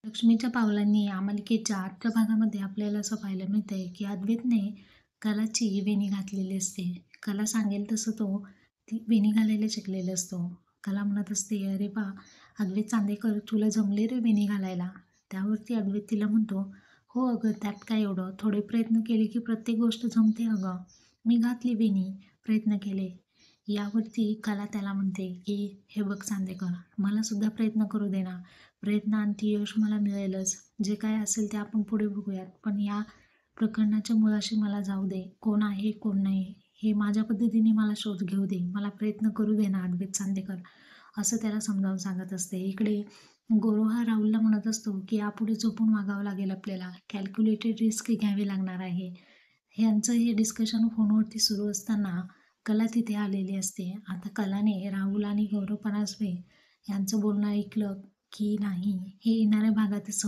लक्ष्मीच्या पावलांनी या मालिकेच्या आजच्या भागामध्ये आपल्याला असं पाहायला मिळतंय की अद्वैतने कलाची वेणी घातलेली असते. कला सांगेल तसं तो ती वेणी घालायला शिकलेला असतो. कला म्हणत असते, "अरे वा, अद्वैत चांदेकर तुला जमले रे वेणी घालायला." त्यावरती अद्वैत तिला म्हणतो, "हो अगं, त्यात काय एवढं? थोडे प्रयत्न केले की प्रत्येक गोष्ट जमते अगं. मी घातली वेणी, प्रयत्न केले." यावरती कला त्याला म्हणते की "हे बघ चांदेकर, मला सुद्धा प्रयत्न करू दे ना. प्रयत्नांती यश मला मिळेलच. जे काय असेल ते आपण पुढे बघूयात. पण या प्रकरणाच्या मुळाशी मला जाऊ दे. कोण आहे, कोण नाही, हे माझ्या पद्धतीने मला शोध घेऊ दे. मला प्रयत्न करू दे ना अद्वैत चांदेकर." असं त्याला समजावून सांगत असते. इकडे गौरव हा राहुलला म्हणत असतो की यापुढे झोपून वागावं लागेल आपल्याला. कॅल्क्युलेटेड रिस्क घ्यावी लागणार आहे. ह्यांचं हे डिस्कशन फोनवरती सुरू असताना कला तिथे आलेली असते. आता कलाने राहुल आणि गौरव परांजपे यांचं बोलणं ऐकलं की नाही हे येणाऱ्या भागातच